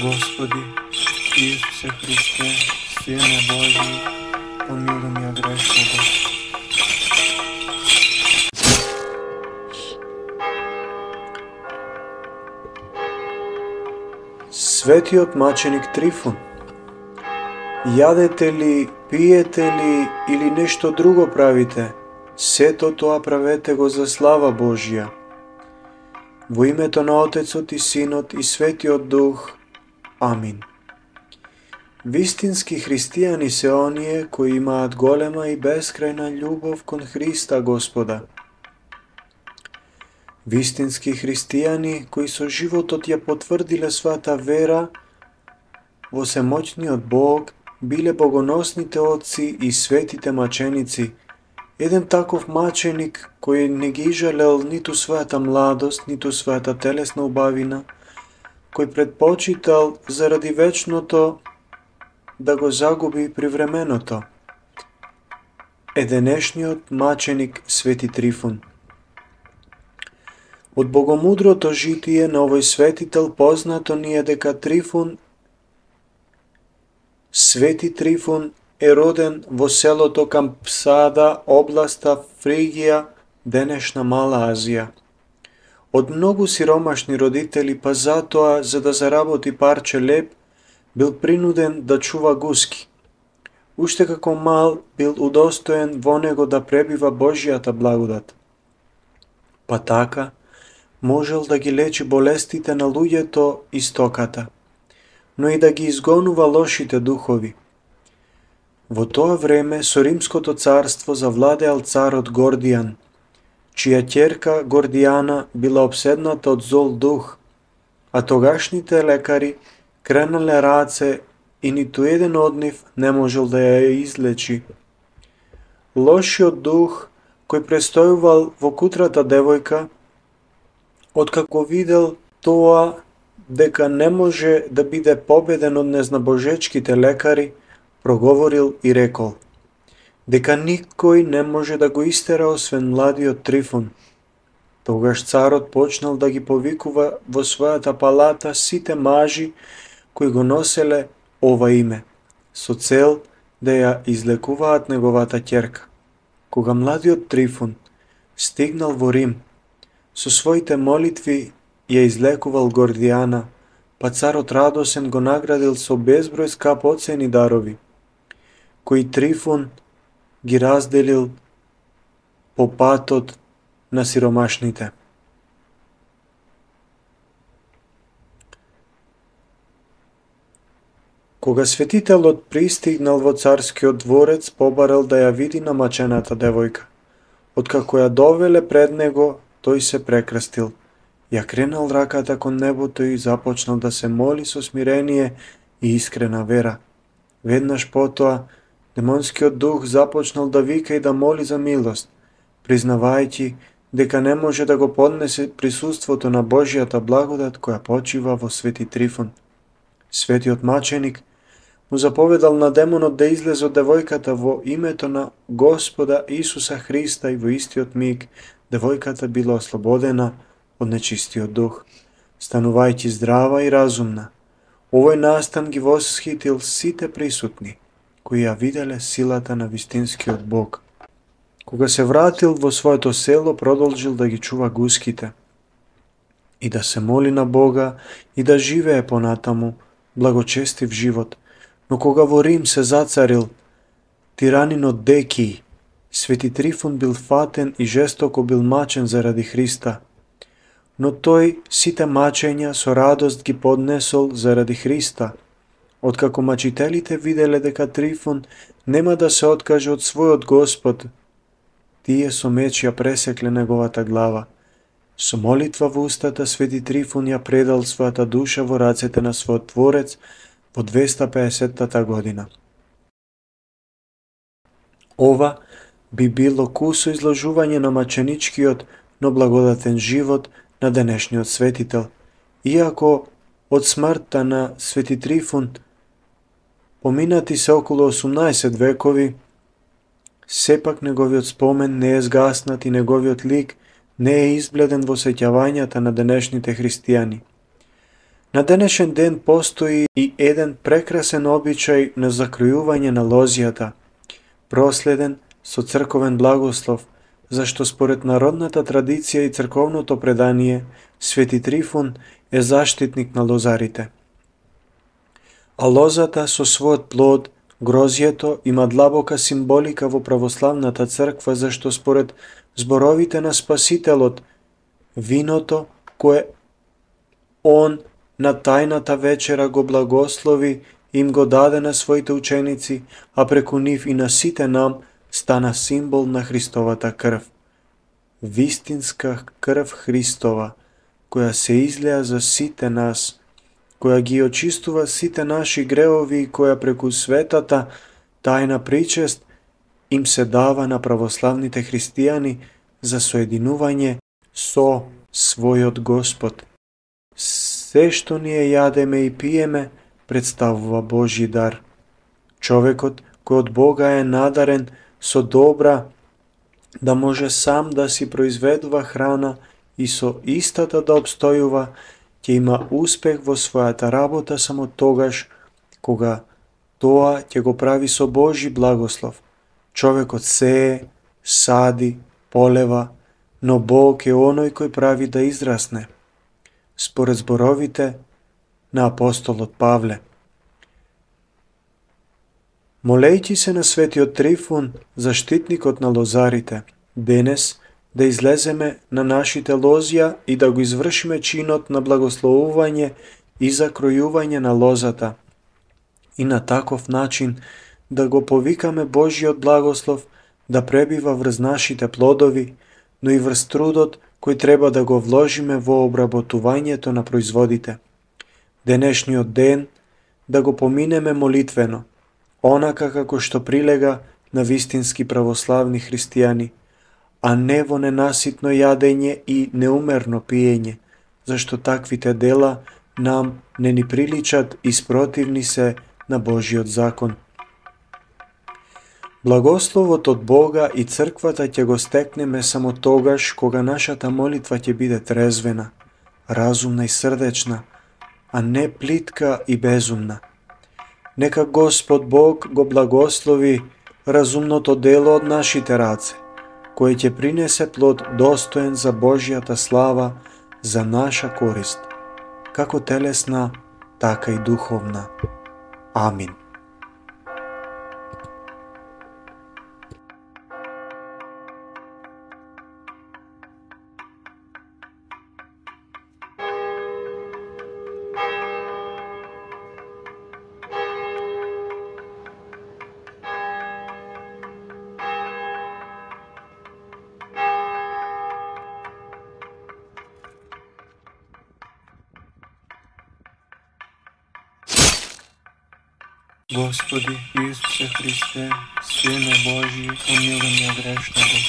Господи, Isuse Hrisте, Sine Božji, pomiluj me grešnoga. Svetиот маченик Трифун, јадете ли, пиете ли или нешто друго правите, сето тоа правете го за слава Божја. Во името на Отецот и Синот и Светиот Дух. Амин. Вистински христијани се оние кои имаат голема и бескрајна љубов кон Христа Господа. Вистински христијани кои со животот ја потврдиле својата вера во семоќниот Бог, биле богоносните отци и светите маченици. Еден таков маченик кој не ги жалел ниту својата младост, ниту својата телесна убавина, кој предпочитал заради вечното да го загуби привременото, е денешниот маченик Свети Трифун. Од богомудрото житие на овој светител познато ни е дека Свети Трифун е роден во селото Кампсада, областа Фригија, денешна Мала Азија. Од многу сиромашни родители, па затоа, за да заработи парче леб, бил принуден да чува гуски. Уште како мал бил удостоен во него да пребива Божјата благодат. Па така, можел да ги лечи болестите на луѓето и стоката, но и да ги изгонува лошите духови. Во тоа време со Римското царство завладеал царот Гордијан, чија ќерка Гордијана била обседната од зол дух, а тогашните лекари кренале раце и ниту еден од нив не можел да ја излечи. Лошиот дух кој престојувал во кутрата девојка, откако видел тоа дека не може да биде победен од незнабожечките лекари, проговорил и рекол дека никој не може да го истера освен младиот Трифун. Тогаш царот почнал да ги повикува во својата палата сите мажи кои го носеле ова име, со цел да ја излекуваат неговата ќерка. Кога младиот Трифун стигнал во Рим, со своите молитви ја излекувал Гордијана, па царот радосен го наградил со безброј скапоцени дарови, кои Трифун ги разделил по патот на сиромашните. Кога светителот пристигнал во царскиот дворец, побарал да ја види намачената девојка. Откако ја довеле пред него, тој се прекрстил. Ја кренал раката кон небото и започнал да се моли со смирение и искрена вера. Веднаш потоа, демонскиот дух започнал да вика и да моли за милост, признавајќи дека не може да го поднесе присуството на Божјата благодат која почива во Свети Трифун. Светиот маченик му заповедал на демонот да излезе од девојката во името на Господа Исуса Христа и во истиот миг девојката била ослободена од нечистиот дух, станувајќи здрава и разумна. Овој настан ги восхитил сите присутни, кои ја виделе силата на вистинскиот Бог. Кога се вратил во своето село, продолжил да ги чува гуските и да се моли на Бога и да живее понатаму благочестив живот. Но кога во Рим се зацарил тиранинот Декиј, Свети Трифун бил фатен и жестоко бил мачен заради Христа. Но тој сите мачења со радост ги поднесол заради Христа. Откако мачителите виделе дека Трифун нема да се откаже од својот Господ, тие со меч ја пресекле неговата глава. Со молитва во устата Свети Трифун ја предал својата душа во рацете на својот Творец во 250-та година. Ова би било кусо изложување на маченичкиот, но благодатен живот на денешниот светител. Иако од смртта на Свети Трифун поминати се околу 18 векови, сепак неговиот спомен не е згаснат и неговиот лик не е избледен во сеќавањата на денешните христијани. Na денешен ден постои и еден прекрасен обичај на закројување на лозјата, проследен со црковен благослов, зашто според народната традиција и црковното предание, Свети Трифун е заштитник на лозарите. А лозата со својот плод, грозјето, има длабока символика во православната црква, зашто според зборовите на Спасителот, виното кое он на тајната вечера го благослови, им го даде на своите ученици, а преку нив и на сите нам, стана символ на Христовата крв. Вистинска крв Христова, која се излеа за сите нас, која ги очистува сите наши греови и која преку светата тајна причест им се дава на православните христијани за соединување со својот Господ. Се што ние јадеме и пиеме представува Божји дар. Човекот кој од Бога е надарен со добра да може сам да си произведува храна и со истата да обстојува, ќе има успех во својата работа само тогаш кога тоа ќе го прави со Божји благослов. Човекот сее, сади, полева, но Бог е оној кој прави да израсне. Според зборовите на апостолот Павле. Молејќи се на Светиот Трифун, заштитникот на лозарите, денес да излеземе на нашите лозја и да го извршиме чинот на благословување и закројување на лозата и на таков начин да го повикаме Божјиот благослов да пребива врз нашите плодови, но и врз трудот кој треба да го вложиме во обработувањето на производите. Денешниот ден да го поминеме молитвено, онака како што прилега на вистински православни христијани, а не во ненаситно јадење и неумерно пиење, зашто таквите дела нам не ни приличат и спротивни се на Божјиот закон. Благословот од Бога и црквата ќе го стекнеме само тогаш кога нашата молитва ќе биде трезвена, разумна и срдечна, а не плитка и безумна. Нека Господ Бог го благослови разумното дело од нашите раце, кој ќе принесе плод достоен за Божјата слава, за наша корист, како телесна, така и духовна. Амин. Господи Исусе Христе, Сине Божји, помилуј ме грешного.